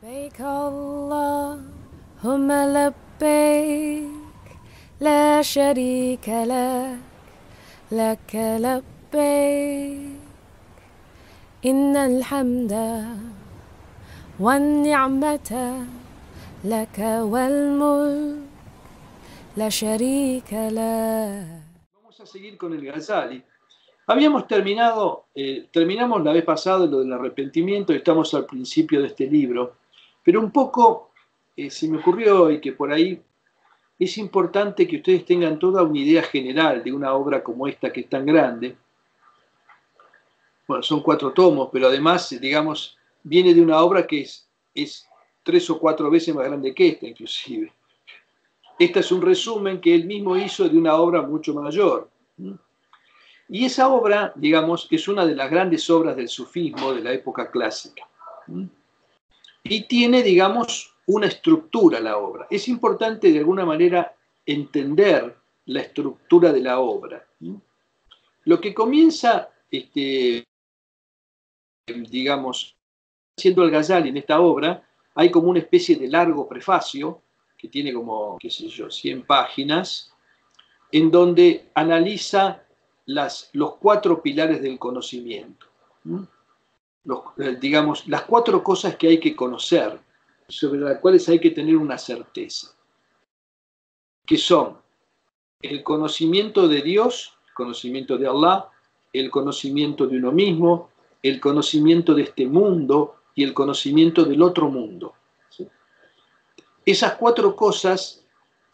لبيك اللهم لبيك لا شريك لك لك لبيك إن الحمد والنعمة لك والملك لا شريك لك. Vamos a seguir con el Ghazali. Terminamos la vez pasada lo del arrepentimiento y estamos al principio de este libro, pero un poco se me ocurrió hoy que por ahí es importante que ustedes tengan toda una idea general de una obra como esta que es tan grande. Bueno, son 4 tomos, pero además, digamos, viene de una obra que es 3 o 4 veces más grande que esta, inclusive. Este es un resumen que él mismo hizo de una obra mucho mayor. Y esa obra, digamos, es una de las grandes obras del sufismo de la época clásica. Y tiene, digamos, una estructura la obra. Es importante de alguna manera entender la estructura de la obra. Lo que comienza, digamos, haciendo el Ghazali en esta obra, hay como una especie de largo prefacio, que tiene como, qué sé yo, 100 páginas, en donde analiza los 4 pilares del conocimiento. Digamos, las 4 cosas que hay que conocer, sobre las cuales hay que tener una certeza, que son el conocimiento de Dios, el conocimiento de Allah, el conocimiento de uno mismo, el conocimiento de este mundo y el conocimiento del otro mundo. ¿Sí? Esas 4 cosas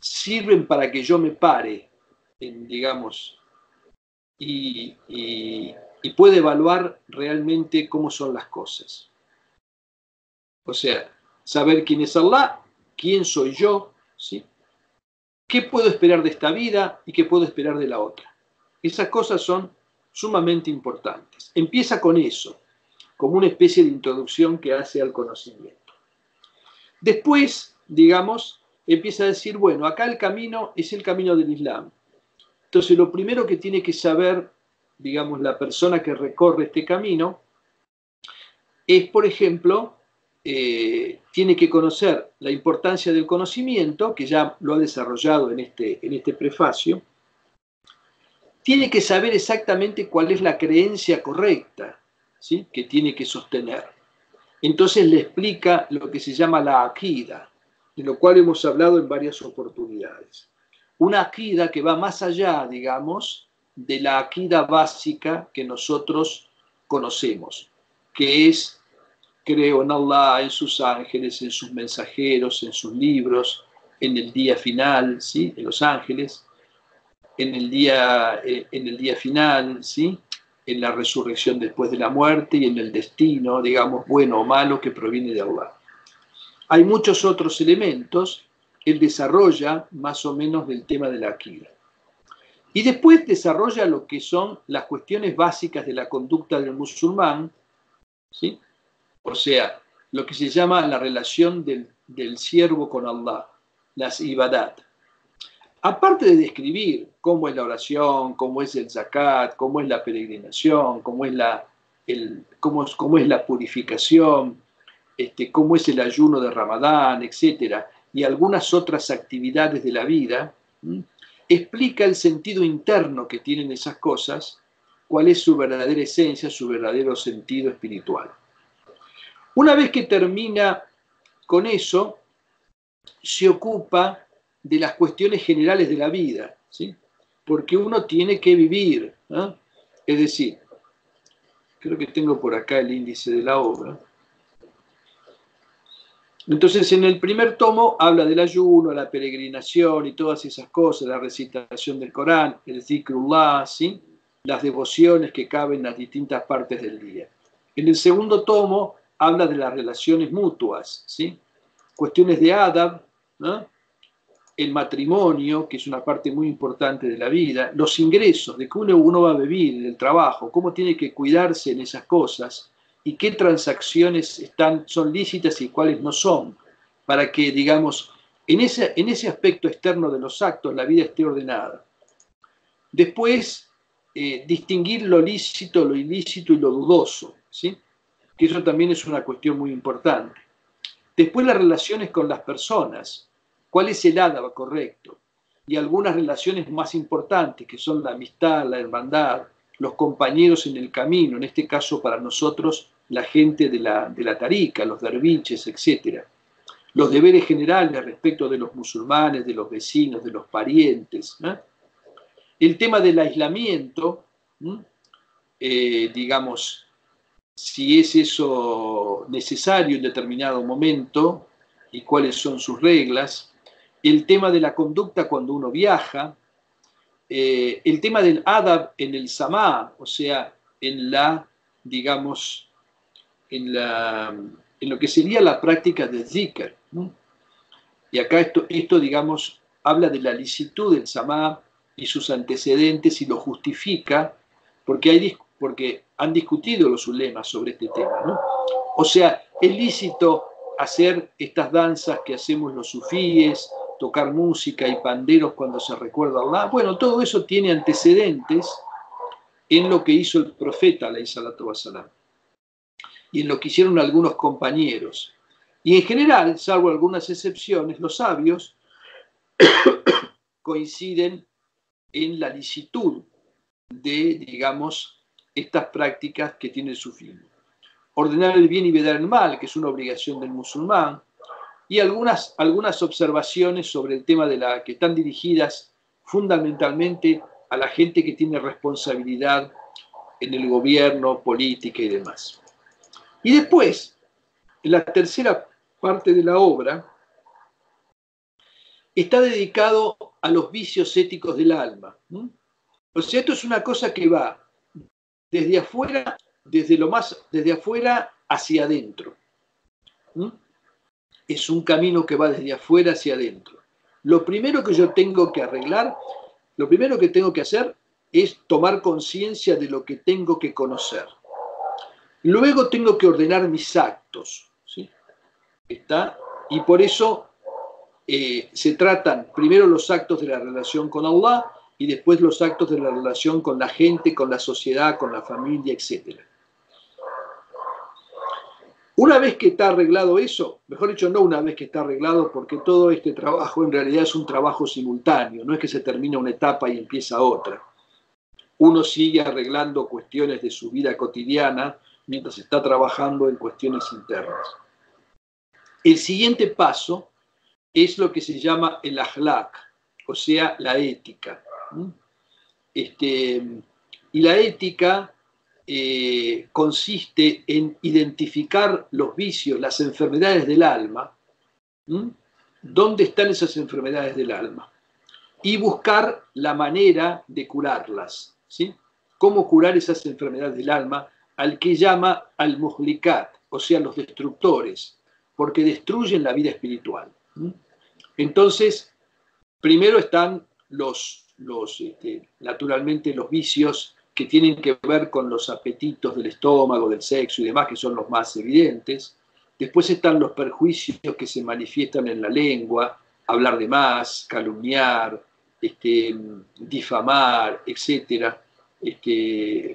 sirven para que yo me pare, digamos, y pueda evaluar realmente cómo son las cosas. O sea, saber quién es Allah, quién soy yo, ¿sí? ¿Qué puedo esperar de esta vida y qué puedo esperar de la otra? Esas cosas son sumamente importantes. Empieza con eso, como una especie de introducción que hace al conocimiento. Después, digamos, empieza a decir, bueno, acá el camino es el camino del Islam. Entonces, lo primero que tiene que saber, digamos, la persona que recorre este camino es, por ejemplo, tiene que conocer la importancia del conocimiento, que ya lo ha desarrollado en este prefacio. Tiene que saber exactamente cuál es la creencia correcta, ¿sí?, que tiene que sostener. Entonces le explica lo que se llama la akida, de lo cual hemos hablado en varias oportunidades. Una akida que va más allá, digamos, de la akida básica que nosotros conocemos, que es: creo en Allah, en sus ángeles, en sus mensajeros, en sus libros, en el día final, ¿sí?, en los ángeles, en el día final, ¿sí?, en la resurrección después de la muerte y en el destino, digamos, bueno o malo, que proviene de Allah. Hay muchos otros elementos. Él desarrolla más o menos del tema de la akida. Y después desarrolla lo que son las cuestiones básicas de la conducta del musulmán, ¿sí? O sea, lo que se llama la relación del siervo con Allah, las ibadat. Aparte de describir cómo es la oración, cómo es el zakat, cómo es la peregrinación, cómo es la purificación, cómo es el ayuno de Ramadán, etc., y algunas otras actividades de la vida, explica el sentido interno que tienen esas cosas, cuál es su verdadera esencia, su verdadero sentido espiritual. Una vez que termina con eso, se ocupa de las cuestiones generales de la vida, ¿sí?, porque uno tiene que vivir, ¿eh? Es decir, creo que tengo por acá el índice de la obra. Entonces, en el primer tomo habla del ayuno, la peregrinación y todas esas cosas, la recitación del Corán, el zikrullah, ¿sí?, las devociones que caben en las distintas partes del día. En el segundo tomo habla de las relaciones mutuas, ¿sí?, cuestiones de adab, ¿no?, el matrimonio, que es una parte muy importante de la vida, los ingresos, de cómo uno va a vivir, el trabajo, cómo tiene que cuidarse en esas cosas y qué transacciones son lícitas y cuáles no son, para que, digamos, en ese aspecto externo de los actos la vida esté ordenada. Después, distinguir lo lícito, lo ilícito y lo dudoso, ¿sí?, que eso también es una cuestión muy importante. Después las relaciones con las personas. ¿Cuál es el adab correcto? Y algunas relaciones más importantes, que son la amistad, la hermandad, los compañeros en el camino, en este caso para nosotros la gente de la tarika, los derviches, etc. Los deberes generales respecto de los musulmanes, de los vecinos, de los parientes. El tema del aislamiento, digamos, si es eso necesario en determinado momento y cuáles son sus reglas. El tema de la conducta cuando uno viaja, el tema del adab en el samá, o sea, en la, digamos, en lo que sería la práctica del zikr. Y acá esto, digamos, habla de la licitud del samá y sus antecedentes y lo justifica, porque han discutido los ulemas sobre este tema, ¿no? O sea, es lícito hacer estas danzas que hacemos los sufíes, tocar música y panderos cuando se recuerda a Allah. Bueno, todo eso tiene antecedentes en lo que hizo el profeta, alayhi salatu wassalam, y en lo que hicieron algunos compañeros. Y en general, salvo algunas excepciones, los sabios coinciden en la licitud de, digamos, estas prácticas que tienen su fin. Ordenar el bien y vedar el mal, que es una obligación del musulmán, y algunas observaciones sobre el tema que están dirigidas fundamentalmente a la gente que tiene responsabilidad en el gobierno, política y demás. Y después, en la tercera parte de la obra, está dedicado a los vicios éticos del alma. O sea, esto es una cosa que va desde afuera, desde afuera hacia adentro. Es un camino que va desde afuera hacia adentro. Lo primero que yo tengo que arreglar, lo primero que tengo que hacer es tomar conciencia de lo que tengo que conocer. Luego tengo que ordenar mis actos, ¿sí? Y por eso se tratan primero los actos de la relación con Allah y después los actos de la relación con la gente, con la sociedad, con la familia, etc. Una vez que está arreglado eso, mejor dicho, no una vez que está arreglado, porque todo este trabajo en realidad es un trabajo simultáneo, no es que se termina una etapa y empieza otra. Uno sigue arreglando cuestiones de su vida cotidiana mientras está trabajando en cuestiones internas. El siguiente paso es lo que se llama el akhlaq, o sea, la ética. Y la ética consiste en identificar los vicios, las enfermedades del alma, dónde están esas enfermedades del alma, y buscar la manera de curarlas, ¿sí? Cómo curar esas enfermedades del alma, al que llama al-muhlikat, o sea, los destructores, porque destruyen la vida espiritual. Entonces, primero están naturalmente los vicios que tienen que ver con los apetitos del estómago, del sexo y demás, que son los más evidentes. Después están los perjuicios que se manifiestan en la lengua, hablar de más, calumniar, difamar, etcétera,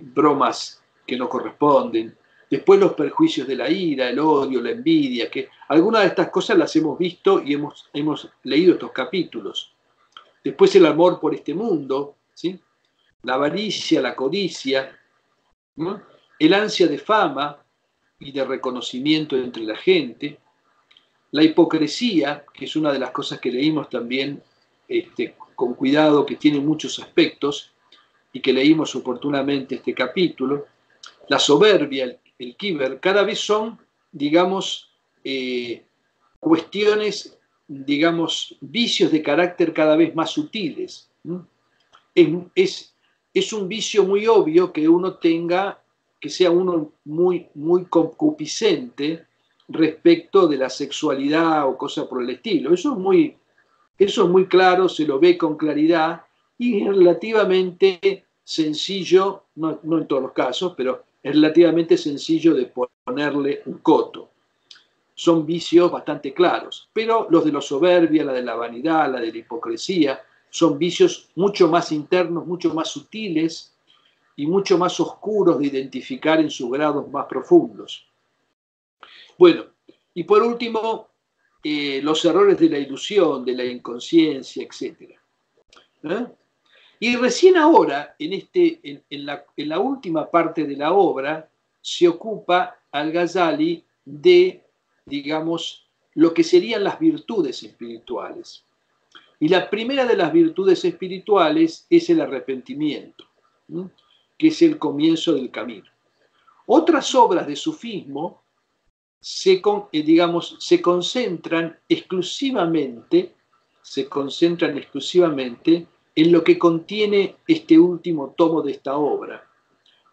bromas que no corresponden. Después los perjuicios de la ira, el odio, la envidia, que algunas de estas cosas las hemos visto y hemos leído estos capítulos. Después el amor por este mundo, ¿sí? La avaricia, la codicia, ¿no? El ansia de fama y de reconocimiento entre la gente, la hipocresía, que es una de las cosas que leímos también con cuidado, que tiene muchos aspectos y que leímos oportunamente este capítulo, la soberbia, el kiber, cada vez son, digamos, cuestiones, digamos, vicios de carácter cada vez más sutiles. Es un vicio muy obvio que uno tenga, que sea uno muy, muy concupiscente respecto de la sexualidad o cosa por el estilo. Eso es muy claro, se lo ve con claridad y es relativamente sencillo, no en todos los casos, pero es relativamente sencillo de ponerle un coto. Son vicios bastante claros, pero los de la soberbia, la de la vanidad, la de la hipocresía, son vicios mucho más internos, mucho más sutiles y mucho más oscuros de identificar en sus grados más profundos. Bueno, y por último, los errores de la ilusión, de la inconsciencia, etc. Y recién ahora, en la última parte de la obra, se ocupa Al-Ghazali de, digamos, lo que serían las virtudes espirituales. Y la primera de las virtudes espirituales es el arrepentimiento, que es el comienzo del camino. Otras obras de sufismo se concentran exclusivamente en lo que contiene este último tomo de esta obra,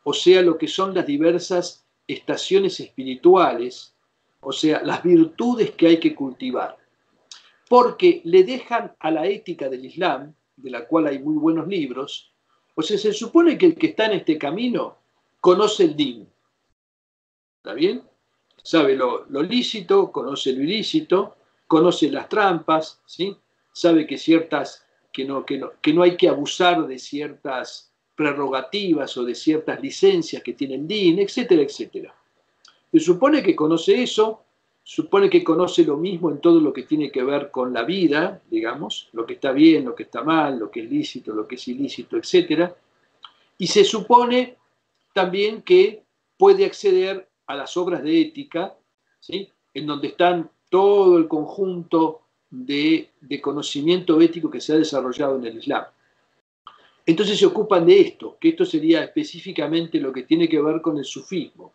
o sea, lo que son las diversas estaciones espirituales, o sea, las virtudes que hay que cultivar, porque le dejan a la ética del Islam, de la cual hay muy buenos libros. O sea, se supone que el que está en este camino conoce el din, ¿está bien? Sabe lo lícito, conoce lo ilícito, conoce las trampas, ¿sí? Sabe que no hay que abusar de ciertas prerrogativas o de ciertas licencias que tiene el din, etcétera, etcétera. Se supone que conoce eso, supone que conoce lo mismo en todo lo que tiene que ver con la vida, digamos, lo que está bien, lo que está mal, lo que es lícito, lo que es ilícito, etcétera. Y se supone también que puede acceder a las obras de ética, ¿sí? En donde están todo el conjunto de conocimiento ético que se ha desarrollado en el Islam. Entonces se ocupan de esto, que esto sería específicamente lo que tiene que ver con el sufismo,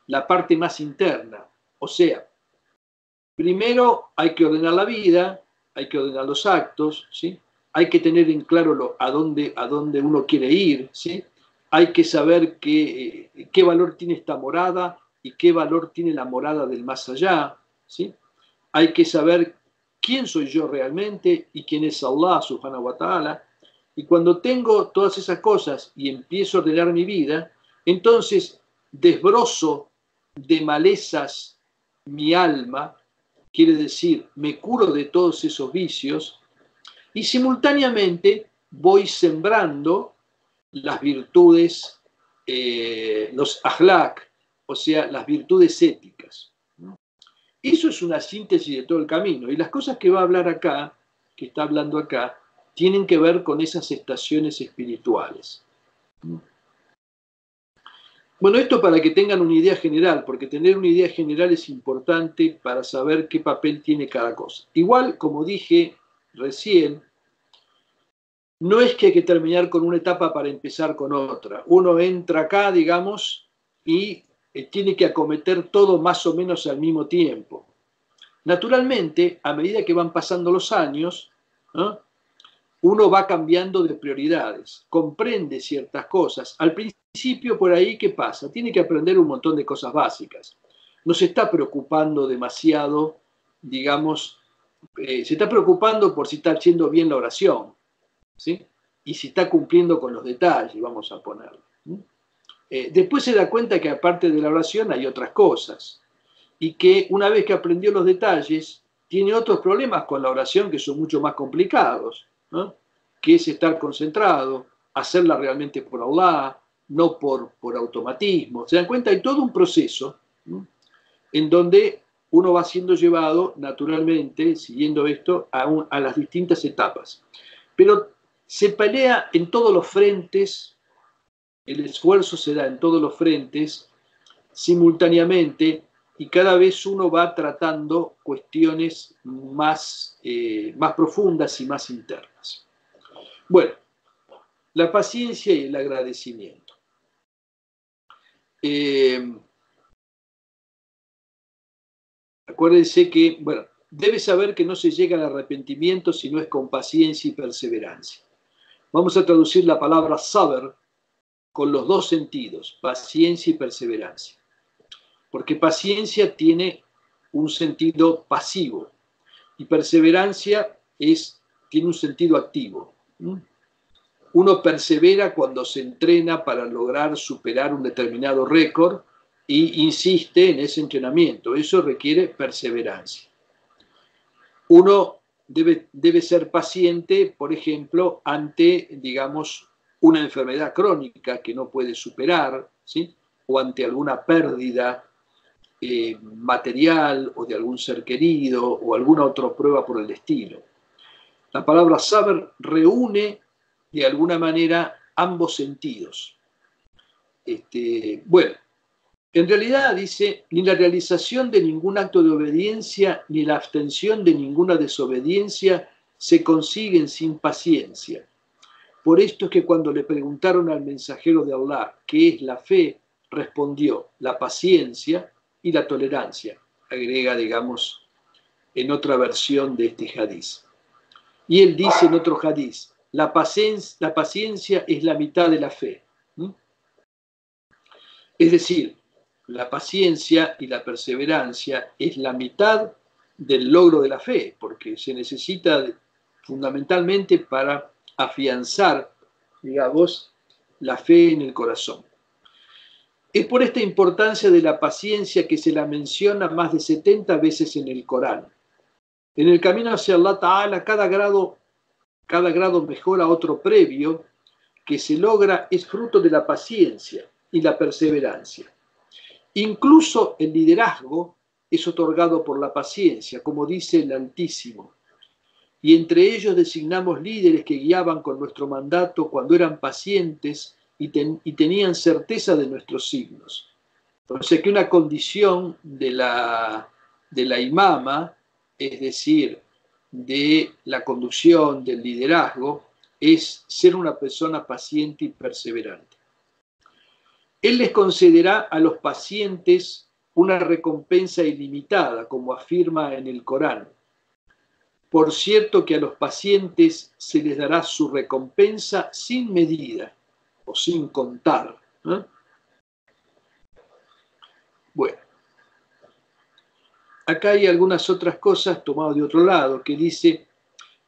la parte más interna. O sea, primero hay que ordenar la vida, hay que ordenar los actos, ¿sí? Hay que tener en claro a dónde uno quiere ir, ¿sí? Hay que saber qué valor tiene esta morada y qué valor tiene la morada del más allá, ¿sí? Hay que saber quién soy yo realmente y quién es Allah subhanahu wa ta'ala. Y cuando tengo todas esas cosas y empiezo a ordenar mi vida, entonces desbrozo de malezas mi alma, quiere decir, me curo de todos esos vicios y simultáneamente voy sembrando las virtudes, los akhlaq, o sea, las virtudes éticas. Eso es una síntesis de todo el camino. Y las cosas que va a hablar acá, que está hablando acá, tienen que ver con esas estaciones espirituales. Bueno, esto para que tengan una idea general, porque tener una idea general es importante para saber qué papel tiene cada cosa. Igual, como dije recién, no es que hay que terminar con una etapa para empezar con otra. Uno entra acá, digamos, y tiene que acometer todo más o menos al mismo tiempo. Naturalmente, a medida que van pasando los años, ¿no?, uno va cambiando de prioridades, comprende ciertas cosas. Al principio, por ahí, ¿qué pasa? Tiene que aprender un montón de cosas básicas. No se está preocupando demasiado, digamos, se está preocupando por si está haciendo bien la oración, ¿sí? Y si está cumpliendo con los detalles, vamos a ponerlo. Después se da cuenta que aparte de la oración hay otras cosas y que una vez que aprendió los detalles, tiene otros problemas con la oración que son mucho más complicados, ¿no? Que es estar concentrado, hacerla realmente por Allah, no por automatismo. Se dan cuenta, hay todo un proceso, ¿no?, en donde uno va siendo llevado naturalmente, siguiendo esto, a las distintas etapas. Pero se pelea en todos los frentes, el esfuerzo se da en todos los frentes simultáneamente, y cada vez uno va tratando cuestiones más profundas y más internas. Bueno, la paciencia y el agradecimiento. Acuérdense que, bueno, debe saber que no se llega al arrepentimiento si no es con paciencia y perseverancia. Vamos a traducir la palabra sabr con los dos sentidos, paciencia y perseverancia. Porque paciencia tiene un sentido pasivo y perseverancia tiene un sentido activo. Uno persevera cuando se entrena para lograr superar un determinado récord y insiste en ese entrenamiento. Eso requiere perseverancia. Uno debe ser paciente, por ejemplo, ante, digamos, una enfermedad crónica que no puede superar, ¿sí?, o ante alguna pérdida material o de algún ser querido o alguna otra prueba por el estilo. La palabra sabr reúne de alguna manera ambos sentidos. Bueno, en realidad dice, ni la realización de ningún acto de obediencia ni la abstención de ninguna desobediencia se consiguen sin paciencia. Por esto es que cuando le preguntaron al mensajero de Allah qué es la fe, respondió la paciencia y la tolerancia, agrega, digamos, en otra versión de este hadiz. Y él dice en otro hadiz, la paciencia es la mitad de la fe. Es decir, la paciencia y la perseverancia es la mitad del logro de la fe, porque se necesita fundamentalmente para afianzar, digamos, la fe en el corazón. Es por esta importancia de la paciencia que se la menciona más de 70 veces en el Corán. En el camino hacia Allah Ta'ala, cada grado mejora otro previo que se logra es fruto de la paciencia y la perseverancia. Incluso el liderazgo es otorgado por la paciencia, como dice el Altísimo. Y entre ellos designamos líderes que guiaban con nuestro mandato cuando eran pacientes y tenían certeza de nuestros signos. O sea que una condición de la imama, es decir, de la conducción, del liderazgo, es ser una persona paciente y perseverante. Él les concederá a los pacientes una recompensa ilimitada, como afirma en el Corán. Por cierto que a los pacientes se les dará su recompensa sin medida o sin contar. Bueno, acá hay algunas otras cosas tomadas de otro lado, que dice,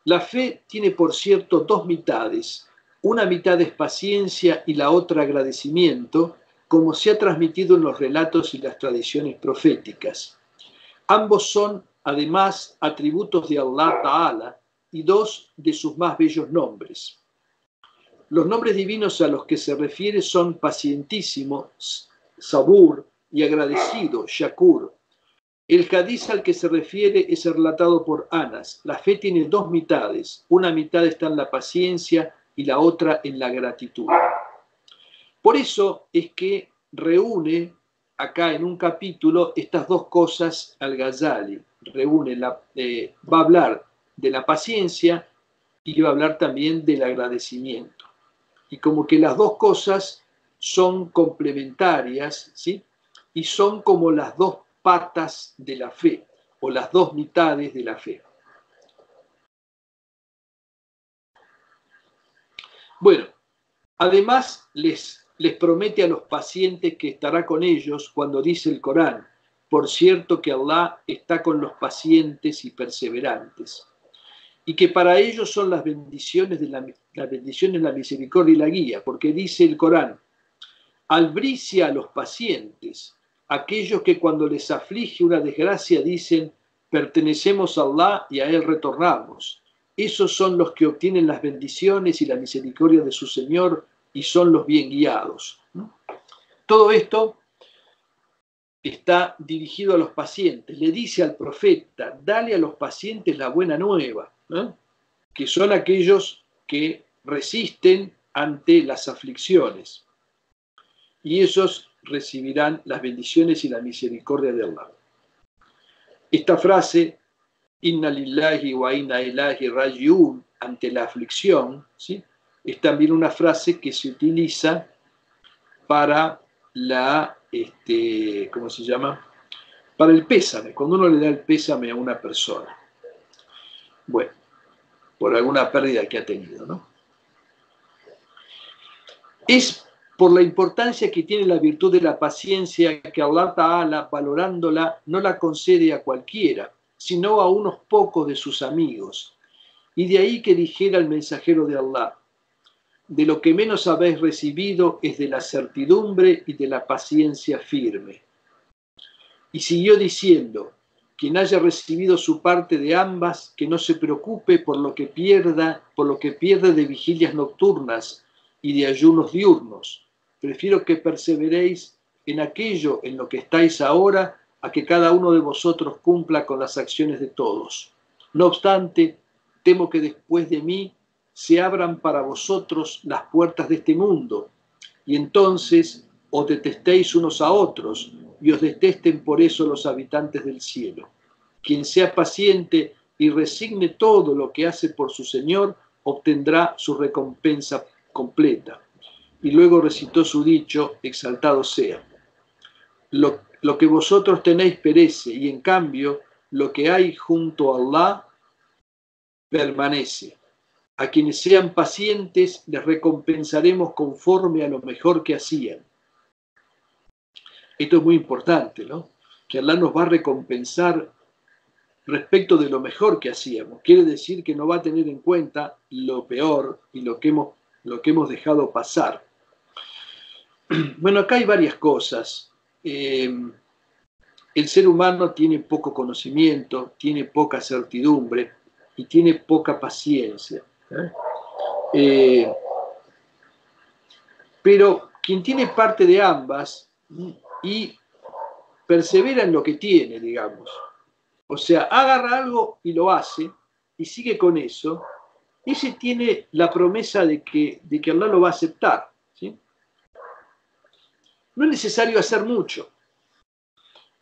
la fe tiene por cierto dos mitades, una mitad es paciencia y la otra agradecimiento, como se ha transmitido en los relatos y las tradiciones proféticas. Ambos son, además, atributos de Allah Ta'ala y dos de sus más bellos nombres. Los nombres divinos a los que se refiere son pacientísimo, sabur, y agradecido, shakur. El hadiz al que se refiere es relatado por Anas. La fe tiene dos mitades, una mitad está en la paciencia y la otra en la gratitud. Por eso es que reúne acá en un capítulo estas dos cosas al Ghazali. Reúne va a hablar de la paciencia y va a hablar también del agradecimiento. Y como que las dos cosas son complementarias, ¿sí? Y son como las dos patas de la fe, o las dos mitades de la fe. Bueno, además les promete a los pacientes que estará con ellos cuando dice el Corán, por cierto que Allah está con los pacientes y perseverantes, y que para ellos son las bendiciones, la misericordia y la guía, porque dice el Corán, albricia a los pacientes, aquellos que cuando les aflige una desgracia dicen, pertenecemos a Allah y a Él retornamos. Esos son los que obtienen las bendiciones y la misericordia de su Señor y son los bien guiados. Todo esto está dirigido a los pacientes. Le dice al profeta, dale a los pacientes la buena nueva, que son aquellos que resisten ante las aflicciones. Y esos recibirán las bendiciones y la misericordia de Allah. Esta frase, Inna lillahi wa inna ilahi raji'un, ante la aflicción, ¿sí? Es también una frase que se utiliza para ¿cómo se llama? Para el pésame, cuando uno le da el pésame a una persona. Bueno, por alguna pérdida que ha tenido, ¿no? Es por la importancia que tiene la virtud de la paciencia que Allah Ta'ala, valorándola, no la concede a cualquiera, sino a unos pocos de sus amigos. Y de ahí que dijera el mensajero de Allah, de lo que menos habéis recibido es de la certidumbre y de la paciencia firme. Y siguió diciendo, quien haya recibido su parte de ambas, que no se preocupe por lo que pierde de vigilias nocturnas y de ayunos diurnos. Prefiero que perseveréis en aquello en lo que estáis ahora a que cada uno de vosotros cumpla con las acciones de todos. No obstante, temo que después de mí se abran para vosotros las puertas de este mundo, y entonces os detestéis unos a otros, y os detesten por eso los habitantes del cielo. Quien sea paciente y resigne todo lo que hace por su Señor, obtendrá su recompensa completa. Y luego recitó su dicho, exaltado sea. Lo que vosotros tenéis perece, y en cambio lo que hay junto a Allah permanece. A quienes sean pacientes les recompensaremos conforme a lo mejor que hacían. Esto es muy importante, ¿no? Que Allah nos va a recompensar respecto de lo mejor que hacíamos. Quiere decir que no va a tener en cuenta lo peor y lo que hemos dejado pasar. Bueno, acá hay varias cosas. El ser humano tiene poco conocimiento, tiene poca certidumbre y tiene poca paciencia. Pero quien tiene parte de ambas y persevera en lo que tiene, digamos, o sea, agarra algo y lo hace y sigue con eso, ese tiene la promesa de que Allah lo va a aceptar, ¿sí? No es necesario hacer mucho.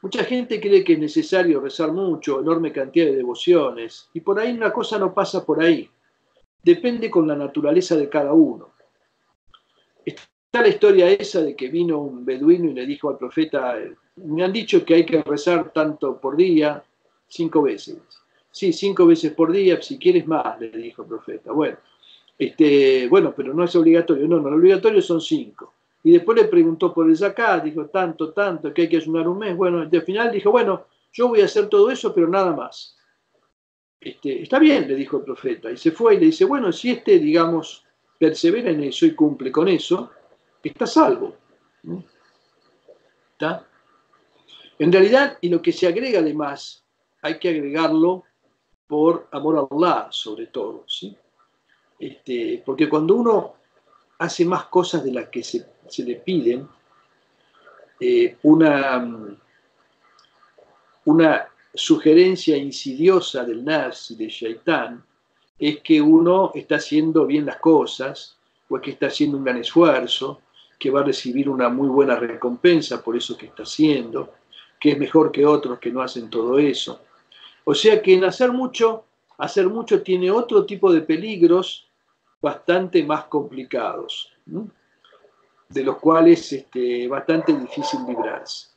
Mucha gente cree que es necesario rezar mucho, enorme cantidad de devociones, y por ahí una cosa no pasa por ahí. Depende con la naturaleza de cada uno. Está la historia esa de que vino un beduino y le dijo al profeta, me han dicho que hay que rezar tanto por día, 5 veces. Sí, 5 veces por día, si quieres más, le dijo el profeta. Bueno, pero no es obligatorio. No, lo obligatorio son 5. Y después le preguntó por el zakat, dijo tanto, que hay que ayunar un mes. Bueno, al final dijo, bueno, yo voy a hacer todo eso, pero nada más. Está bien, le dijo el profeta. Y se fue y le dice, bueno, si digamos, persevera en eso y cumple con eso, está salvo. ¿Está? En realidad, y lo que se agrega además, hay que agregarlo por amor a Allah, sobre todo, ¿sí? Porque cuando uno hace más cosas de las que se le piden, una sugerencia insidiosa del nafs y del shaitán es que uno está haciendo bien las cosas, o es que está haciendo un gran esfuerzo, que va a recibir una muy buena recompensa por eso que está haciendo, que es mejor que otros que no hacen todo eso. O sea que en hacer mucho tiene otro tipo de peligros bastante más complicados, ¿no? De los cuales es bastante difícil librarse.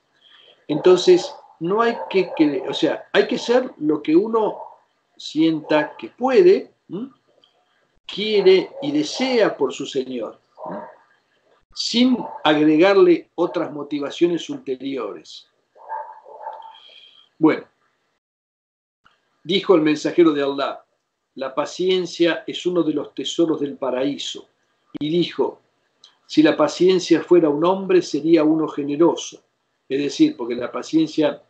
Entonces, no hay hay que ser lo que uno sienta que puede, quiere y desea por su Señor, sin agregarle otras motivaciones ulteriores. Bueno, dijo el mensajero de Allah, la paciencia es uno de los tesoros del paraíso. Y dijo, si la paciencia fuera un hombre, sería uno generoso. Es decir, porque la paciencia,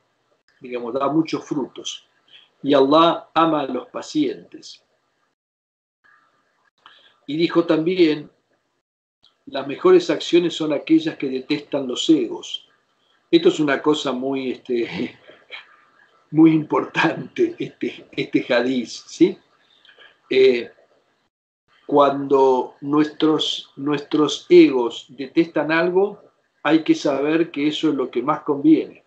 digamos, da muchos frutos. Y Allah ama a los pacientes. Y dijo también, las mejores acciones son aquellas que detestan los egos. Esto es una cosa muy, muy importante, este hadiz, ¿sí? Cuando nuestros egos detestan algo, hay que saber que eso es lo que más conviene.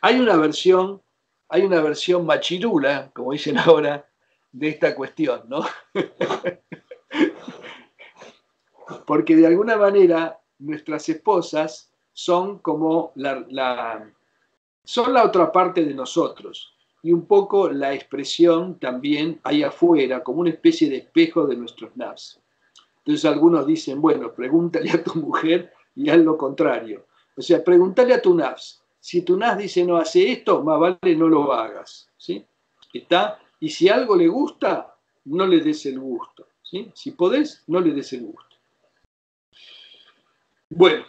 Hay una versión machirula, como dicen ahora, de esta cuestión, ¿no? Porque de alguna manera nuestras esposas son como son la otra parte de nosotros y un poco la expresión también ahí afuera, como una especie de espejo de nuestros nafs. Entonces algunos dicen, bueno, pregúntale a tu mujer y haz lo contrario. O sea, pregúntale a tu nafs. Si tu nafs dice no hace esto, más vale no lo hagas, ¿sí? ¿Está? Y si algo le gusta, no le des el gusto, ¿sí? Si podés, no le des el gusto. Bueno,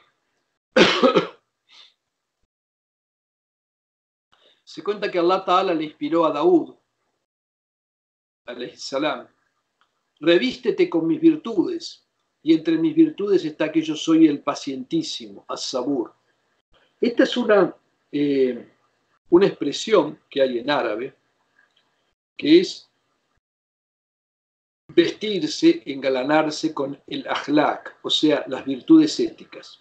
se cuenta que Allah Ta'ala le inspiró a Daud, alayhi salam, revístete con mis virtudes, y entre mis virtudes está que yo soy el pacientísimo, as-sabur. Esta es una expresión que hay en árabe, que es vestirse, engalanarse con el akhlaq, o sea, las virtudes éticas.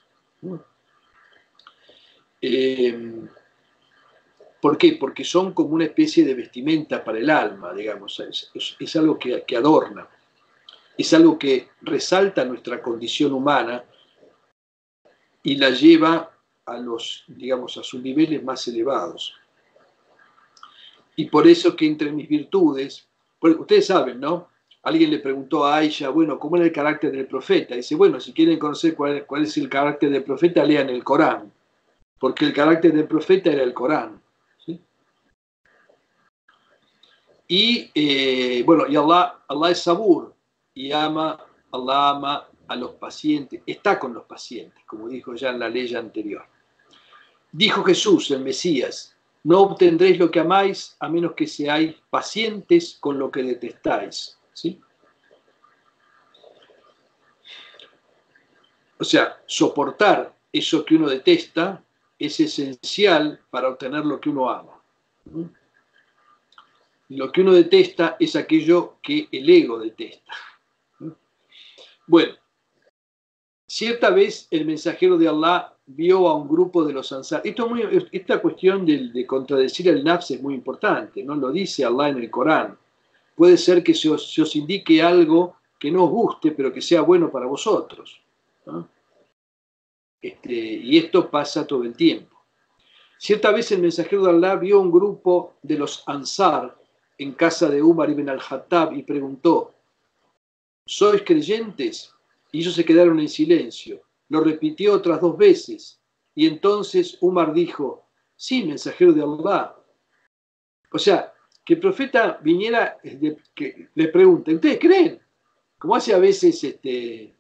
¿Por qué? Porque son como una especie de vestimenta para el alma, digamos, es algo que adorna, es algo que resalta nuestra condición humana y la lleva a los, digamos, a sus niveles más elevados. Y por eso que entre mis virtudes, porque ustedes saben, ¿no? Alguien le preguntó a Aisha, bueno, ¿cómo era el carácter del profeta? Y dice, bueno, si quieren conocer cuál es el carácter del profeta, lean el Corán, porque el carácter del profeta era el Corán. ¿Sí? Y bueno, y Allah es sabur, y Allah ama a los pacientes, está con los pacientes, como dijo ya en la ley anterior. Dijo Jesús, el Mesías, no obtendréis lo que amáis a menos que seáis pacientes con lo que detestáis. ¿Sí? O sea, soportar eso que uno detesta es esencial para obtener lo que uno ama. Lo que uno detesta es aquello que el ego detesta. Bueno, cierta vez el mensajero de Allah vio a un grupo de los ansar. Esta cuestión de contradecir el nafs es muy importante, ¿no? Lo dice Allah en el Corán. Puede ser que se os indique algo que no os guste, pero que sea bueno para vosotros, ¿no? Y esto pasa todo el tiempo. Cierta vez el mensajero de Allah vio a un grupo de los ansar en casa de Umar ibn al-Khattab y preguntó, ¿sois creyentes? Y ellos se quedaron en silencio. Lo repitió otras 2 veces. Y entonces Umar dijo, sí, mensajero de Allah. O sea, que el profeta viniera, que les pregunte, ¿ustedes creen? Como hace a veces el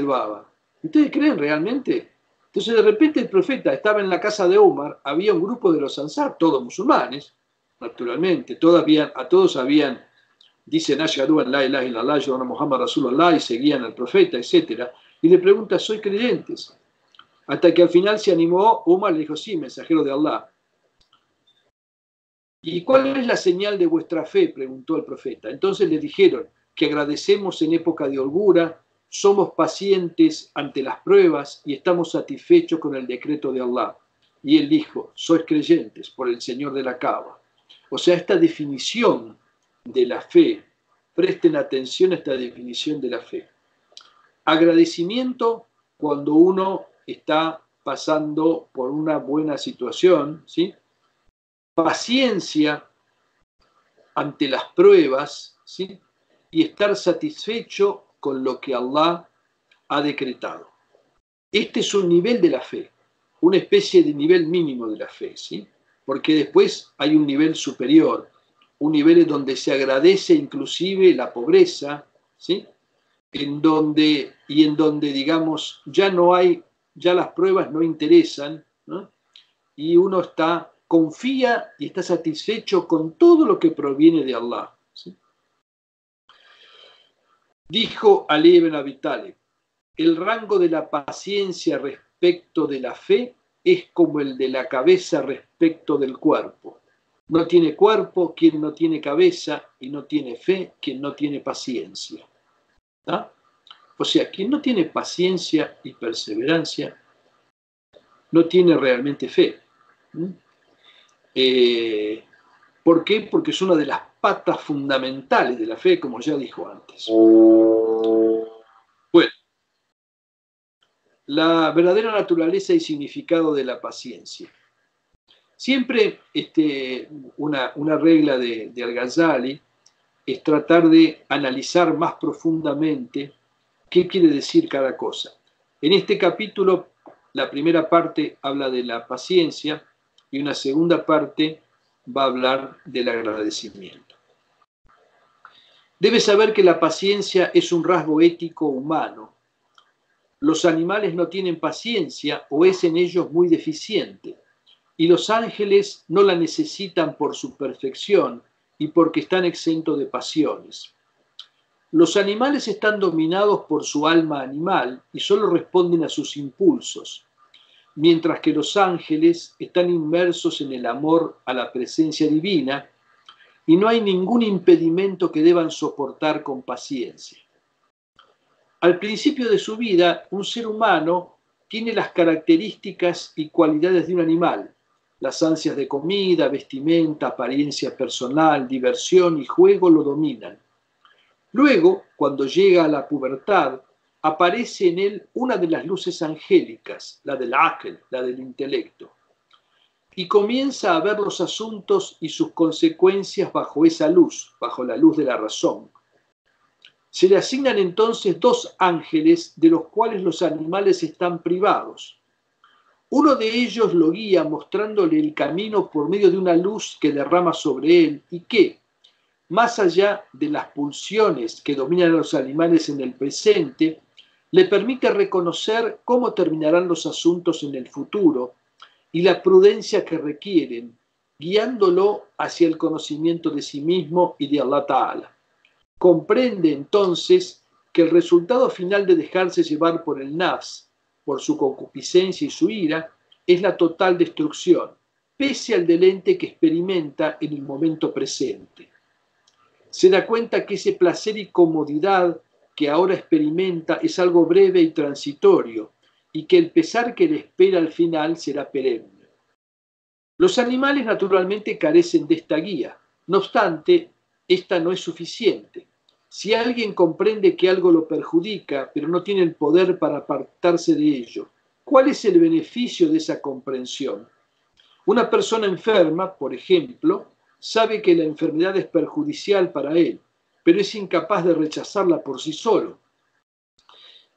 Baba. ¿Ustedes creen realmente? Entonces de repente el profeta estaba en la casa de Umar, había un grupo de los ansar, todos musulmanes, naturalmente, a todos habían, dicen Ashhadu an la ilaha illallah, wa anna Muhammad Rasulullah, y seguían al profeta, etc. Y le pregunta, ¿soy creyentes? Hasta que al final se animó, Umar le dijo, sí, mensajero de Allah. ¿Y cuál es la señal de vuestra fe?, preguntó el profeta. Entonces le dijeron que agradecemos en época de holgura, somos pacientes ante las pruebas y estamos satisfechos con el decreto de Allah. Y él dijo, sois creyentes por el Señor de la Kaaba. O sea, esta definición de la fe, presten atención a esta definición de la fe. Agradecimiento cuando uno está pasando por una buena situación, ¿sí? Paciencia ante las pruebas, ¿sí? Y estar satisfecho con lo que Allah ha decretado. Este es un nivel de la fe, una especie de nivel mínimo de la fe, ¿sí? Porque después hay un nivel superior, un nivel en donde se agradece inclusive la pobreza, ¿sí? en donde, digamos, ya las pruebas no interesan, ¿no? Y uno confía y está satisfecho con todo lo que proviene de Allah, ¿sí? Dijo Ali ibn Abi Talib, el rango de la paciencia respecto de la fe es como el de la cabeza respecto del cuerpo. No tiene cuerpo quien no tiene cabeza y no tiene fe quien no tiene paciencia. ¿Ah? O sea, quien no tiene paciencia y perseverancia no tiene realmente fe. ¿Por qué? Porque es una de las patas fundamentales de la fe, como ya dijo antes. Bueno, la verdadera naturaleza y significado de la paciencia. Siempre una regla de Al-Ghazali es tratar de analizar más profundamente qué quiere decir cada cosa. En este capítulo, la primera parte habla de la paciencia y una segunda parte va a hablar del agradecimiento. Debes saber que la paciencia es un rasgo ético humano. Los animales no tienen paciencia o es en ellos muy deficiente, y los ángeles no la necesitan por su perfección y porque están exentos de pasiones. Los animales están dominados por su alma animal y solo responden a sus impulsos. mientras que los ángeles están inmersos en el amor a la presencia divina y no hay ningún impedimento que deban soportar con paciencia. Al principio de su vida, un ser humano tiene las características y cualidades de un animal. Las ansias de comida, vestimenta, apariencia personal, diversión y juego lo dominan. Luego, cuando llega a la pubertad, aparece en él una de las luces angélicas, la del aql, la del intelecto, y comienza a ver los asuntos y sus consecuencias bajo esa luz, bajo la luz de la razón. Se le asignan entonces dos ángeles de los cuales los animales están privados. Uno de ellos lo guía mostrándole el camino por medio de una luz que derrama sobre él y que, más allá de las pulsiones que dominan a los animales en el presente, le permite reconocer cómo terminarán los asuntos en el futuro y la prudencia que requieren, guiándolo hacia el conocimiento de sí mismo y de Allah Ta'ala. Comprende entonces que el resultado final de dejarse llevar por el nafs, por su concupiscencia y su ira, es la total destrucción, pese al deleite que experimenta en el momento presente. Se da cuenta que ese placer y comodidad que ahora experimenta es algo breve y transitorio, y que el pesar que le espera al final será perenne. Los animales naturalmente carecen de esta guía, no obstante, esta no es suficiente. Si alguien comprende que algo lo perjudica, pero no tiene el poder para apartarse de ello, ¿cuál es el beneficio de esa comprensión? Una persona enferma, por ejemplo, sabe que la enfermedad es perjudicial para él, pero es incapaz de rechazarla por sí solo.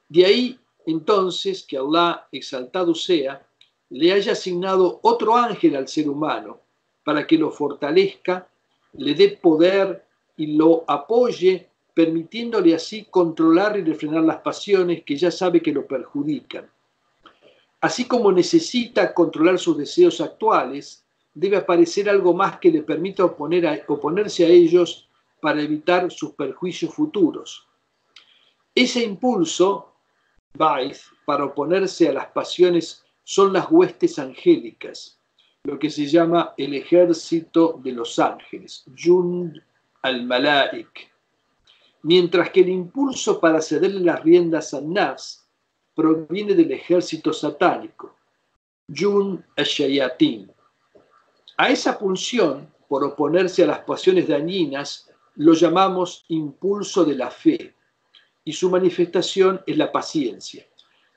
De ahí, entonces, que Allah, exaltado sea, le haya asignado otro ángel al ser humano para que lo fortalezca, le dé poder y lo apoye, permitiéndole así controlar y refrenar las pasiones que ya sabe que lo perjudican. Así como necesita controlar sus deseos actuales, debe aparecer algo más que le permita oponerse a ellos para evitar sus perjuicios futuros. Ese impulso, Ba'ith, para oponerse a las pasiones son las huestes angélicas, lo que se llama el ejército de los ángeles, Jund al-Malaik, mientras que el impulso para cederle las riendas al nafs proviene del ejército satánico, Jund al-Shayatin. A esa pulsión, por oponerse a las pasiones dañinas, lo llamamos impulso de la fe, y su manifestación es la paciencia.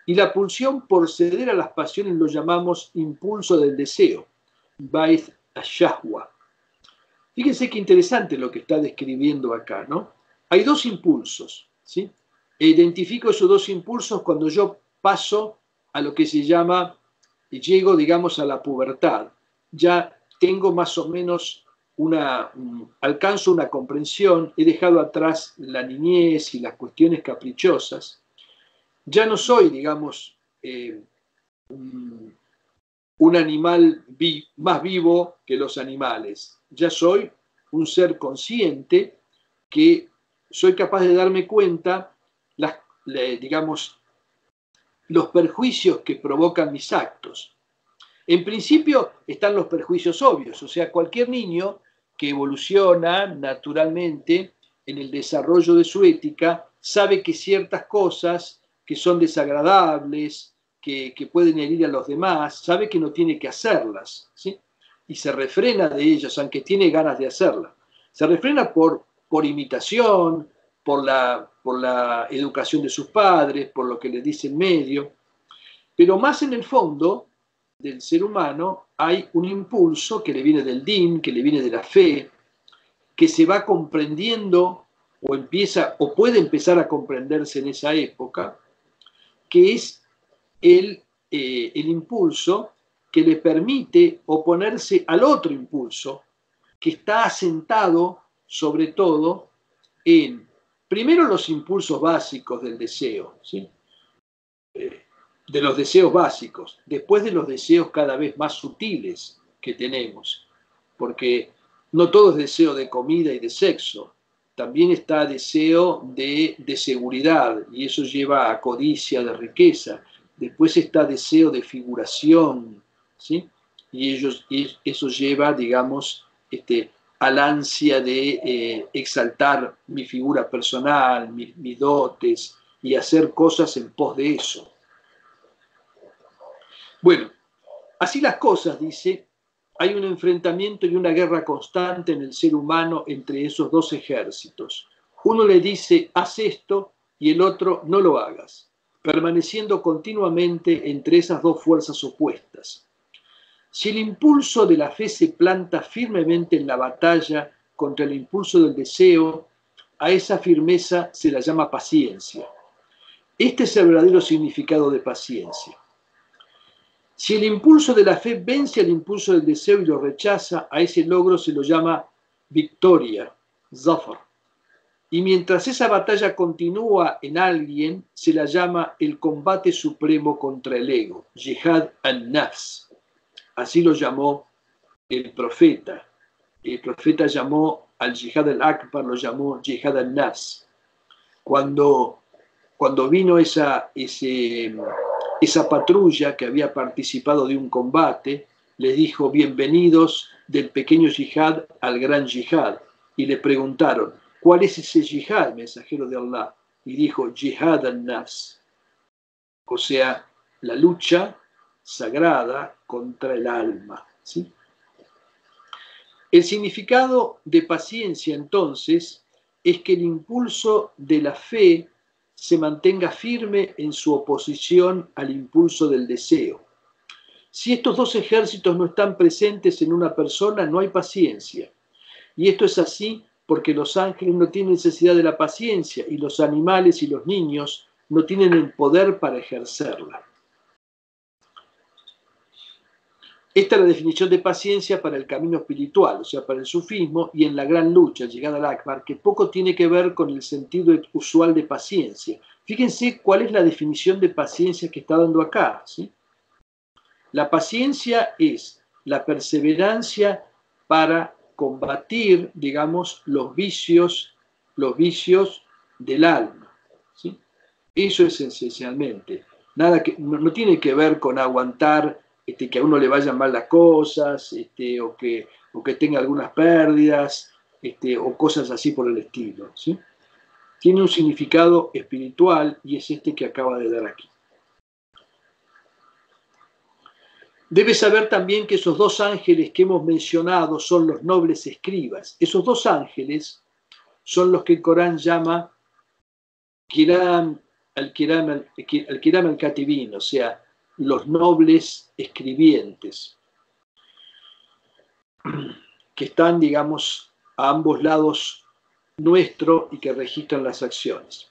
Y la pulsión por ceder a las pasiones lo llamamos impulso del deseo, Ba'ith al-Shahwa. Fíjense qué interesante lo que está describiendo acá, ¿no? Hay dos impulsos, ¿sí? Identifico esos dos impulsos cuando yo paso a lo que se llama, llego, digamos, a la pubertad. Ya tengo más o menos alcanzo una comprensión, he dejado atrás la niñez y las cuestiones caprichosas. Ya no soy, digamos, un animal más vivo que los animales. Ya soy un ser consciente que soy capaz de darme cuenta, digamos, los perjuicios que provocan mis actos. En principio están los perjuicios obvios, o sea, cualquier niño que evoluciona naturalmente en el desarrollo de su ética sabe que ciertas cosas que son desagradables, que pueden herir a los demás, sabe que no tiene que hacerlas, ¿sí? Y se refrena de ellas, aunque tiene ganas de hacerlas. Se refrena por imitación, por la educación de sus padres, por lo que le dice el medio, pero más en el fondo del ser humano hay un impulso que le viene del din, que le viene de la fe, que se va comprendiendo o puede empezar a comprenderse en esa época, que es el impulso que le permite oponerse al otro impulso, que está asentado sobre todo en, primero, los impulsos básicos del deseo, ¿sí? De los deseos básicos, después de los deseos cada vez más sutiles que tenemos, porque no todo es deseo de comida y de sexo, también está deseo de seguridad, y eso lleva a codicia de riqueza, después está deseo de figuración, ¿sí? Y eso lleva, digamos, al ansia de exaltar mi figura personal, mis dotes, y hacer cosas en pos de eso. Bueno, así las cosas, dice, hay un enfrentamiento y una guerra constante en el ser humano entre esos dos ejércitos. Uno le dice, haz esto, y el otro, no lo hagas, permaneciendo continuamente entre esas dos fuerzas opuestas. Si el impulso de la fe se planta firmemente en la batalla contra el impulso del deseo, a esa firmeza se la llama paciencia. Este es el verdadero significado de paciencia. Si el impulso de la fe vence al impulso del deseo y lo rechaza, a ese logro se lo llama victoria, zafar. Y mientras esa batalla continúa en alguien, se la llama el combate supremo contra el ego, jihad an-nafs. Así lo llamó el profeta. El profeta llamó al jihad al-akbar, lo llamó jihad an-nafs. Cuando vino esa patrulla que había participado de un combate, les dijo, bienvenidos del pequeño yihad al gran yihad. Y le preguntaron, ¿cuál es ese yihad, mensajero de Allah? Y dijo, jihad al-nafs. O sea, la lucha sagrada contra el alma, ¿sí? El significado de paciencia, entonces, es que el impulso de la fe se mantenga firme en su oposición al impulso del deseo. Si estos dos ejércitos no están presentes en una persona, no hay paciencia. Y esto es así porque los ángeles no tienen necesidad de la paciencia y los animales y los niños no tienen el poder para ejercerla. Esta es la definición de paciencia para el camino espiritual, o sea, para el sufismo y en la gran lucha, llegada al Akbar, que poco tiene que ver con el sentido usual de paciencia. Fíjense cuál es la definición de paciencia que está dando acá, ¿sí? La paciencia es la perseverancia para combatir, digamos, los vicios del alma, ¿sí? Eso es esencialmente. Nada que, no tiene que ver con aguantar que a uno le vayan mal las cosas, o que tenga algunas pérdidas, o cosas así por el estilo, ¿sí? Tiene un significado espiritual y es que acaba de dar aquí. Debes saber también que esos dos ángeles que hemos mencionado son los nobles escribas. Esos dos ángeles son los que el Corán llama Kiram al-Katibin, o sea, los nobles escribientes, que están, digamos, a ambos lados nuestro y que registran las acciones.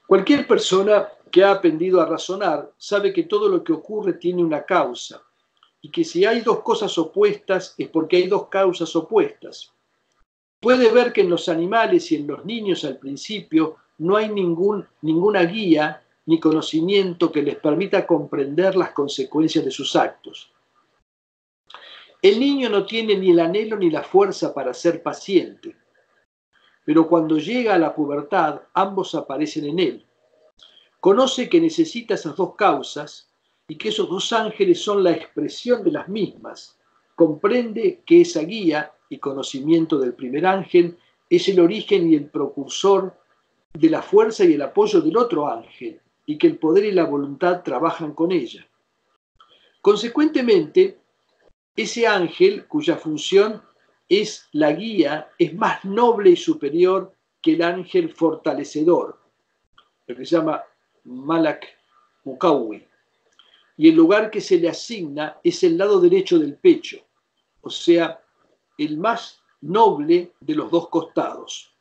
Cualquier persona que ha aprendido a razonar sabe que todo lo que ocurre tiene una causa y que si hay dos cosas opuestas es porque hay dos causas opuestas. Puede ver que en los animales y en los niños al principio no hay ninguna guía ni conocimiento que les permita comprender las consecuencias de sus actos. El niño no tiene ni el anhelo ni la fuerza para ser paciente, pero cuando llega a la pubertad, ambos aparecen en él. Conoce que necesita esas dos causas y que esos dos ángeles son la expresión de las mismas. Comprende que esa guía y conocimiento del primer ángel es el origen y el precursor de la fuerza y el apoyo del otro ángel, y que el poder y la voluntad trabajan con ella. Consecuentemente, ese ángel, cuya función es la guía, es más noble y superior que el ángel fortalecedor, lo que se llama Malak Mukawi, y el lugar que se le asigna es el lado derecho del pecho, o sea, el más noble de los dos costados.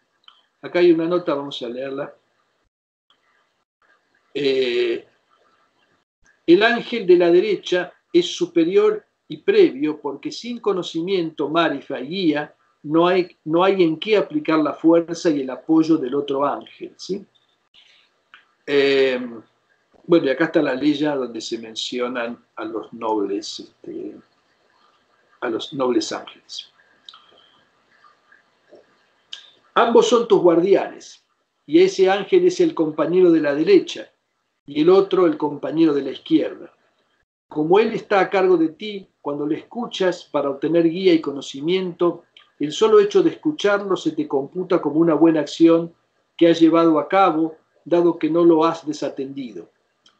Acá hay una nota, vamos a leerla. El ángel de la derecha es superior y previo porque sin conocimiento, marifa y guía no hay en qué aplicar la fuerza y el apoyo del otro ángel, ¿sí? Bueno, y acá está la ley donde se mencionan a los nobles ángeles. Ambos son tus guardianes, y ese ángel es el compañero de la derecha, y el otro el compañero de la izquierda. Como él está a cargo de ti, cuando le escuchas para obtener guía y conocimiento, el solo hecho de escucharlo se te computa como una buena acción que has llevado a cabo, dado que no lo has desatendido.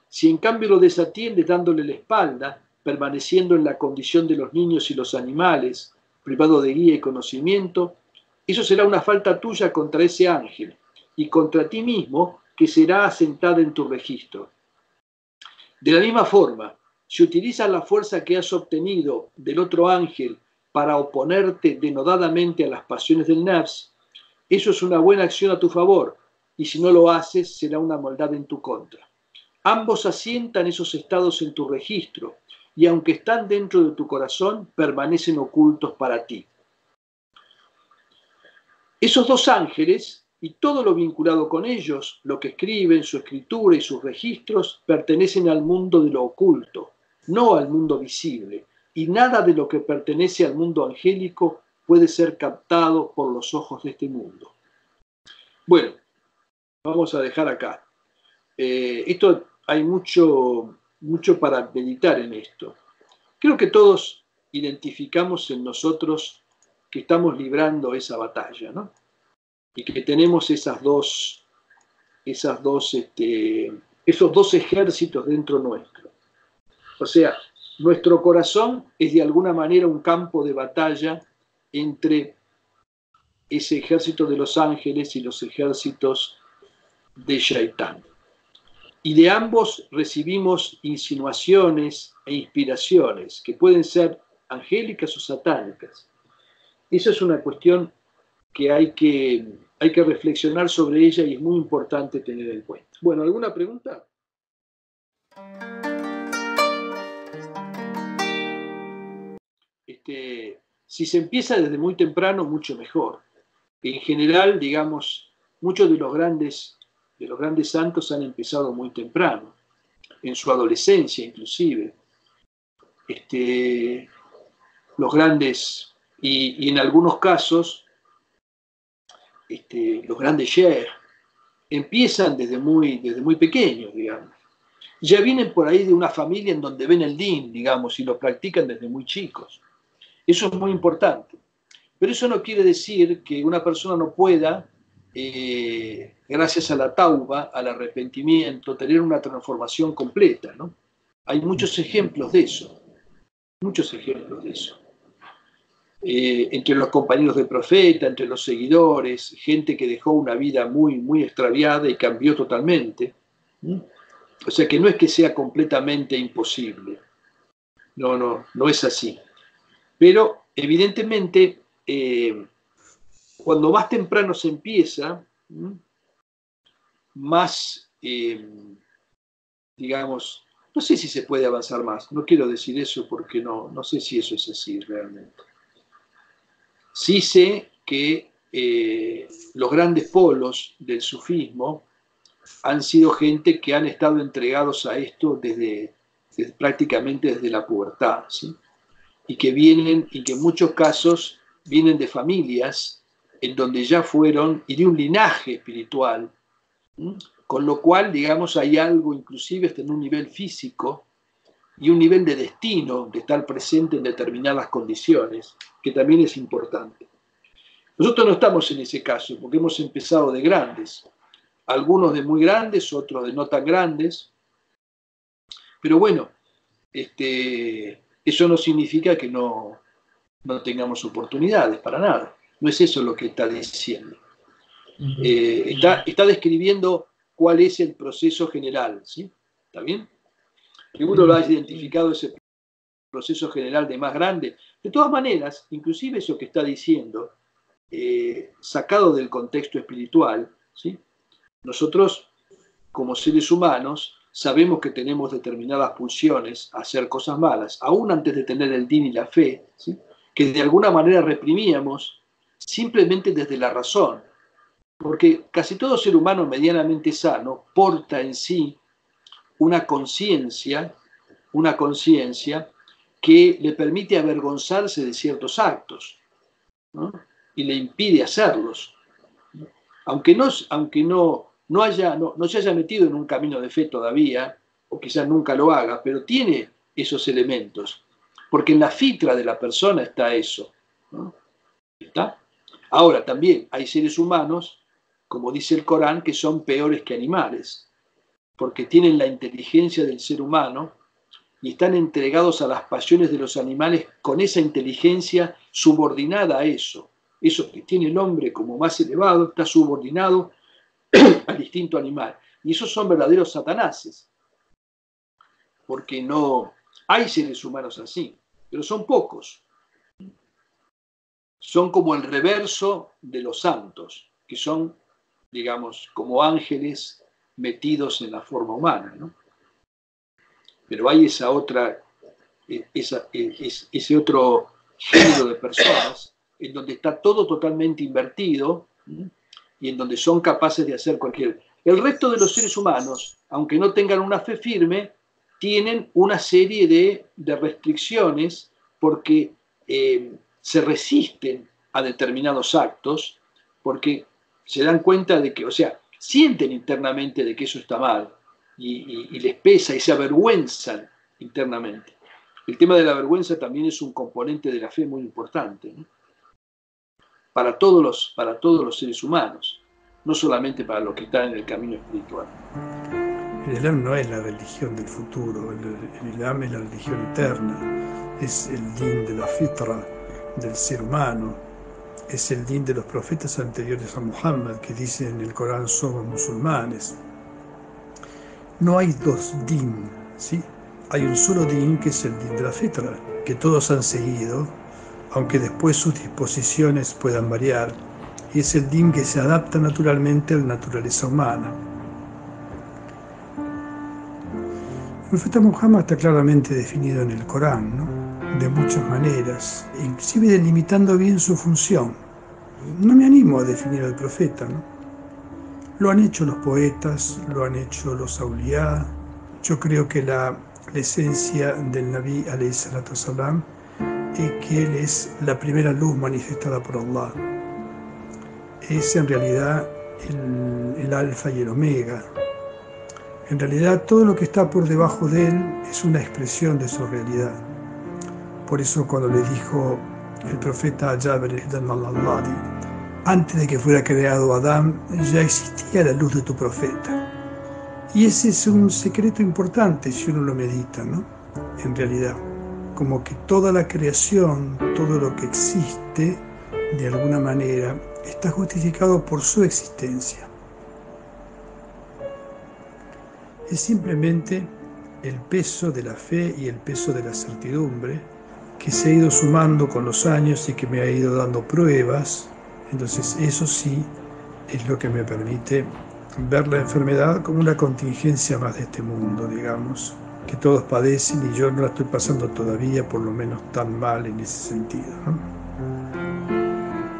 Si en cambio lo desatiendes dándole la espalda, permaneciendo en la condición de los niños y los animales, privado de guía y conocimiento, eso será una falta tuya contra ese ángel y contra ti mismo, que será asentada en tu registro. De la misma forma, si utilizas la fuerza que has obtenido del otro ángel para oponerte denodadamente a las pasiones del nafs, eso es una buena acción a tu favor, y si no lo haces, será una maldad en tu contra. Ambos asientan esos estados en tu registro, y aunque están dentro de tu corazón, permanecen ocultos para ti. Esos dos ángeles y todo lo vinculado con ellos, lo que escriben, su escritura y sus registros, pertenecen al mundo de lo oculto, no al mundo visible, y nada de lo que pertenece al mundo angélico puede ser captado por los ojos de este mundo. Bueno, vamos a dejar acá. Esto hay mucho para meditar en esto. Creo que todos identificamos en nosotros que estamos librando esa batalla, ¿no? Y que tenemos esos dos ejércitos dentro nuestro. O sea, nuestro corazón es de alguna manera un campo de batalla entre ese ejército de los ángeles y los ejércitos de Shaitán. Y de ambos recibimos insinuaciones e inspiraciones que pueden ser angélicas o satánicas. Esa es una cuestión que hay que reflexionar sobre ella y es muy importante tener en cuenta. Bueno, ¿alguna pregunta? Si se empieza desde muy temprano, mucho mejor. En general, digamos, muchos de los grandes santos han empezado muy temprano, en su adolescencia inclusive. Los grandes, y en algunos casos, los grandes sheikh empiezan desde muy pequeños, digamos. Ya vienen por ahí de una familia en donde ven el din, digamos, y lo practican desde muy chicos. Eso es muy importante. Pero eso no quiere decir que una persona no pueda, gracias a la tauba, al arrepentimiento, tener una transformación completa, ¿no? Hay muchos ejemplos de eso. Muchos ejemplos de eso. Entre los compañeros del profeta, entre los seguidores, gente que dejó una vida muy extraviada y cambió totalmente. O sea que no es que sea completamente imposible. No es así. Pero evidentemente, cuando más temprano se empieza, más, digamos, no sé si se puede avanzar más. No quiero decir eso porque no sé si eso es así realmente. Sí sé que los grandes polos del sufismo han sido gente que han estado entregados a esto prácticamente desde la pubertad, ¿sí? Y que en muchos casos vienen de familias en donde ya fueron, y de un linaje espiritual, ¿sí? Con lo cual, digamos, hay algo inclusive hasta en un nivel físico y un nivel de destino, de estar presente en determinadas condiciones, que también es importante. Nosotros no estamos en ese caso, porque hemos empezado de grandes, algunos de muy grandes, otros de no tan grandes, pero bueno, eso no significa que no tengamos oportunidades, para nada. No es eso lo que está diciendo. Está describiendo cuál es el proceso general, ¿sí? ¿Está bien? Que uno lo ha identificado ese proceso general de más grande. De todas maneras, inclusive eso que está diciendo, sacado del contexto espiritual, ¿sí? Nosotros, como seres humanos, sabemos que tenemos determinadas pulsiones a hacer cosas malas, aún antes de tener el din y la fe, ¿sí? Que de alguna manera reprimíamos simplemente desde la razón, porque casi todo ser humano medianamente sano porta en sí una conciencia que le permite avergonzarse de ciertos actos, ¿no? Y le impide hacerlos. Aunque no no se haya metido en un camino de fe todavía, o quizás nunca lo haga, pero tiene esos elementos, porque en la fitra de la persona está eso, ¿no? ¿Está? Ahora, también hay seres humanos, como dice el Corán, que son peores que animales, porque tienen la inteligencia del ser humano y están entregados a las pasiones de los animales con esa inteligencia subordinada a eso. Eso que tiene el hombre como más elevado está subordinado al instinto animal. Y esos son verdaderos satanases, porque no hay seres humanos así, pero son pocos. Son como el reverso de los santos, que son, digamos, como ángeles metidos en la forma humana, ¿no? Pero hay ese otro género de personas en donde está todo totalmente invertido, ¿sí? Y en donde son capaces de hacer cualquier... El resto de los seres humanos, aunque no tengan una fe firme, tienen una serie de restricciones porque se resisten a determinados actos, porque se dan cuenta de que, o sea, sienten internamente de que eso está mal y les pesa y se avergüenzan internamente. El tema de la vergüenza también es un componente de la fe muy importante, ¿no? Para todos los seres humanos, no solamente para los que están en el camino espiritual. El Islam no es la religión del futuro, el Islam es la religión eterna, es el din de la fitra del ser humano, es el din de los profetas anteriores a Muhammad que dicen en el Corán somos musulmanes. No hay dos din, ¿sí? Hay un solo din que es el din de la fitra, que todos han seguido, aunque después sus disposiciones puedan variar, y es el din que se adapta naturalmente a la naturaleza humana. El profeta Muhammad está claramente definido en el Corán, ¿no? De muchas maneras, inclusive delimitando bien su función. No me animo a definir al profeta, ¿no? Lo han hecho los poetas, lo han hecho los auliyá. Yo creo que la esencia del Nabi alayhi salatu wasalam es que él es la primera luz manifestada por Allah. Es en realidad el alfa y el omega. En realidad todo lo que está por debajo de él es una expresión de su realidad. Por eso cuando le dijo el profeta a Jabir al-Alladi, antes de que fuera creado Adán, ya existía la luz de tu profeta. Y ese es un secreto importante si uno lo medita, ¿no? En realidad, como que toda la creación, todo lo que existe, de alguna manera, está justificado por su existencia. Es simplemente el peso de la fe y el peso de la certidumbre que se ha ido sumando con los años y que me ha ido dando pruebas. Entonces eso sí es lo que me permite ver la enfermedad como una contingencia más de este mundo, digamos, que todos padecen y yo no la estoy pasando todavía, por lo menos tan mal en ese sentido, ¿no?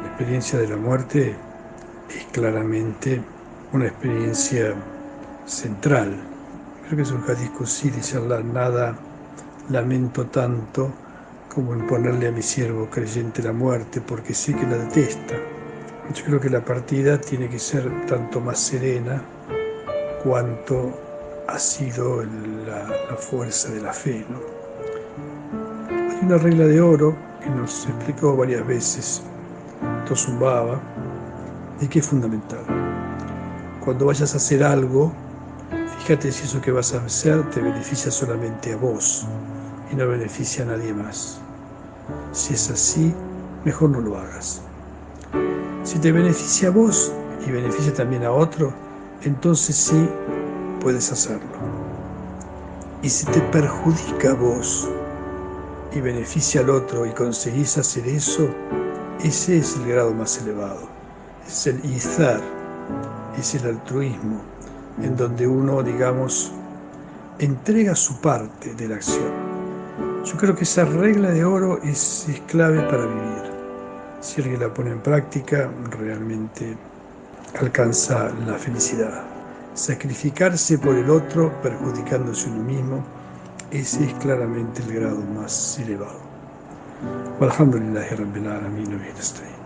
La experiencia de la muerte es claramente una experiencia central. Creo que es un hadith qudsi, dice Allah, nada lamento tanto como imponerle a mi siervo creyente la muerte, porque sé que la detesta. Yo creo que la partida tiene que ser tanto más serena cuanto ha sido la fuerza de la fe, ¿no? Hay una regla de oro que nos explicó varias veces Tosun Baba y que es fundamental. Cuando vayas a hacer algo, fíjate si eso que vas a hacer te beneficia solamente a vos y no beneficia a nadie más. Si es así, mejor no lo hagas. Si te beneficia a vos y beneficia también a otro, entonces sí puedes hacerlo. Y si te perjudica a vos y beneficia al otro y conseguís hacer eso, ese es el grado más elevado. Es el izar, es el altruismo, en donde uno, digamos, entrega su parte de la acción. Yo creo que esa regla de oro es clave para vivir. Si alguien la pone en práctica, realmente alcanza la felicidad. Sacrificarse por el otro, perjudicándose uno mismo, ese es claramente el grado más elevado. Walhamdulillahi Rabbil Alamin wa bihi nasta'in.